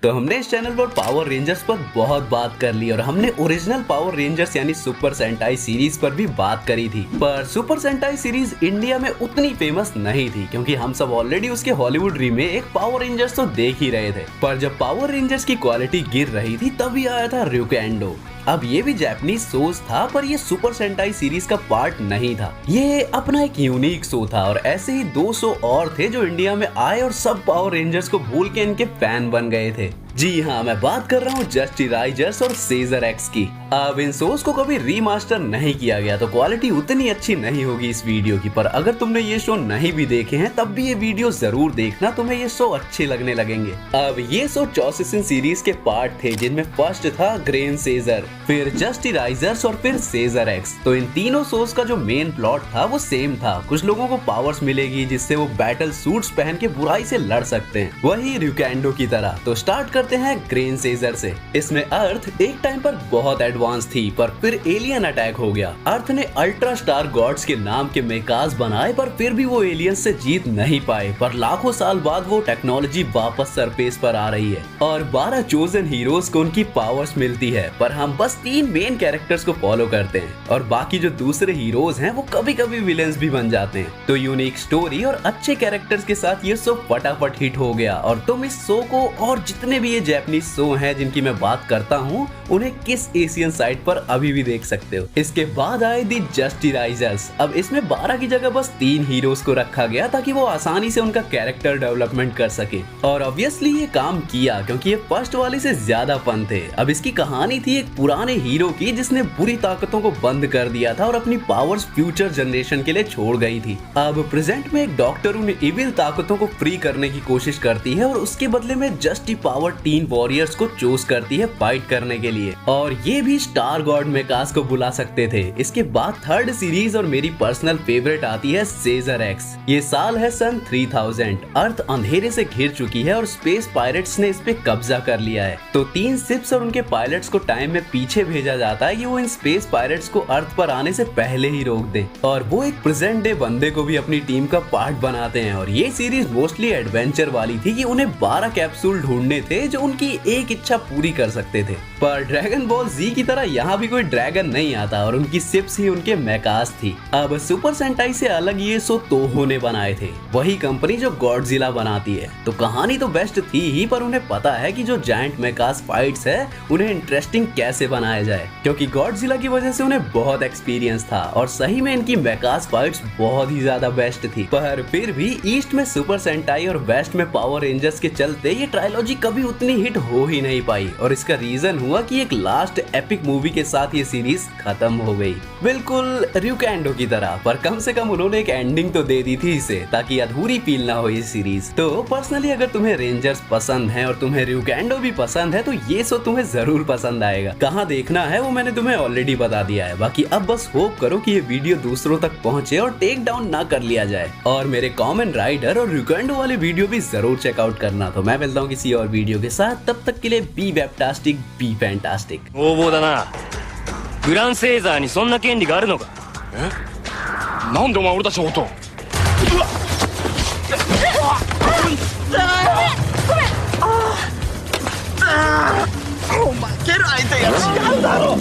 तो हमने इस चैनल पर पावर रेंजर्स पर बहुत बात कर ली और हमने ओरिजिनल पावर रेंजर्स यानी सुपर सेंटाई सीरीज पर भी बात करी थी। पर सुपर सेंटाई सीरीज इंडिया में उतनी फेमस नहीं थी क्योंकि हम सब ऑलरेडी उसके हॉलीवुड रीमेक एक पावर रेंजर्स तो देख ही रहे थे। पर जब पावर रेंजर्स की क्वालिटी गिर रही थी तभी आया था ryukendo। अब ये भी जापानीज सोच था पर ये सुपर सेंटाई सीरीज का पार्ट नहीं था, ये अपना एक यूनिक शो था। और ऐसे ही 200 और थे जो इंडिया में आए और सब पावर रेंजर्स को भूल के इनके फैन बन गए थे। जी हाँ, मैं बात कर रहा हूँ जस्टी राइजर्स और सेजर एक्स की। अब इन शोज को कभी रीमास्टर नहीं किया गया तो क्वालिटी उतनी अच्छी नहीं होगी इस वीडियो की। पर अगर तुमने ये शो नहीं भी देखे हैं तब भी ये वीडियो जरूर देखना, तुम्हें ये शो अच्छे लगने लगेंगे। अब ये शो चौसिसन सीरीज के पार्ट थे जिनमें फर्स्ट था ग्रेन सेजर, फिर जस्टी राइजर्स और फिर सेजर एक्स। तो इन तीनों शोज का जो मेन प्लॉट था वो सेम था, कुछ लोगों को पावर्स मिलेगी जिससे वो बैटल सूट्स पहन के बुराई से लड़ सकते हैं, वही ryukendo की तरह। तो स्टार्ट करते हैं ग्रेन सेजर से। इसमें अर्थ एक टाइम पर बहुत एडवांस थी पर फिर एलियन अटैक हो गया। अर्थ ने अल्ट्रा स्टार गॉड्स के नाम के मेकास बनाए पर फिर भी वो एलियंस से जीत नहीं पाए। पर लाखों साल बाद वो टेक्नोलॉजी वापस सरफेस पर आ रही है और 12 चोजन हीरोज को उनकी पावर्स मिलती है। पर हम बस 3 मेन कैरेक्टर्स को फॉलो करते हैं और बाकी जो दूसरे हीरोज हैं वो कभी कभी विलेंस भी बन जाते हैं। तो यूनिक स्टोरी और अच्छे कैरेक्टर्स के साथ ये शो फटाफट हिट हो गया और तुम इस शो को और जितने भी ये जापानीज शो हैं जिनकी मैं बात करता हूँ उन्हें किस एशियन साइट पर अभी भी देख सकते हो। इसके बाद आए दी जस्टी राइजर्स। अब इसमें 12 की जगह बस 3 हीरोज को रखा गया ताकि वो आसानी से उनका कैरेक्टर डेवलपमेंट कर सके और ऑब्वियसली ये काम किया क्योंकि ये फर्स्ट वाले से ज्यादा फन थे। अब इसकी कहानी थी एक पुराने हीरो की जिसने बुरी ताकतों को बंद कर दिया था और अपनी पावर्स फ्यूचर जनरेशन के लिए छोड़ गई थी। अब प्रेजेंट में एक डॉक्टर उन इविल ताकतों को फ्री करने की कोशिश करती है और उसके बदले में जस्टी पावर टीन वॉरियर्स को चूज करती है फाइट करने के लिए और ये भी स्टार गॉड मेकास को बुला सकते थे। इसके बाद थर्ड सीरीज और मेरी पर्सनल फेवरेट आती है सेजर एक्स। ये साल है सन 3000। अर्थ अंधेरे से घिर चुकी है और स्पेस पायरेट्स ने इस पे कब्जा कर लिया है। तो 3 शिप्स और उनके पायलट्स को टाइम में पीछे भेजा जाता है कि वो इन स्पेस पायरेट्स को अर्थ पर आने से पहले ही रोक दें और वो एक प्रेजेंट डे बंदे को भी अपनी टीम का पार्ट बनाते हैं। और ये सीरीज मोस्टली एडवेंचर वाली थी कि उन्हें 12 कैप्सूल ढूंढने थे जो उनकी एक इच्छा पूरी कर सकते थे। पर ड्रैगन बॉल जी की तरह यहाँ भी कोई ड्रैगन नहीं आता और उनकी शिप्स ही उनके मेकास थी। अब सुपर सेंटाई से अलग ये शो तोहो ने बनाए थे, वही कंपनी जो गॉडजिला बनाती है। तो कहानी तो बेस्ट थी ही पर उन्हें पता है कि जो जायंट मेकास फाइट्स है उन्हें इंटरेस्टिंग कैसे बनाया जाए क्योंकि गॉडजिला की वजह से उन्हें बहुत एक्सपीरियंस था और सही में इनकी मेकास फाइट्स बहुत ही ज्यादा बेस्ट थी। पर फिर भी ईस्ट में सुपर सेंटाई और वेस्ट में पावर रेंजर्स के चलते ये ट्रायलॉजी कभी उतनी हिट हो ही नहीं पाई और इसका रीजन हुआ कि एक लास्ट एपिक मूवी के साथ ये सीरीज खत्म हो गई, बिल्कुल ryukendo की तरह। पर कम से कम उन्होंने एक एंडिंग तो दे दी थी इसे ताकि अधूरी फील ना हो ये सीरीज। तो पर्सनली अगर तुम्हें रेंजर्स पसंद है और तुम्हें ryukendo भी पसंद है तो ये शो तुम्हें जरूर पसंद आएगा। कहाँ देखना है वो मैंने तुम्हें ऑलरेडी बता दिया है। बाकी अब बस होप करो कि ये वीडियो दूसरों तक पहुंचे और टेक डाउन ना कर लिया जाए। और मेरे कॉमन राइडर और ryukendo वाले वीडियो भी जरूर चेकआउट करना। तो मैं मिलता हूँ किसी और वीडियो के साथ, तब तक के लिए बी वेबटास्टिक बी फैंटास्टिक। 横暴だな。グランセーザーにそんな権利があるのか。なんでお前俺たちのことを。お前蹴る相手が違うだろ。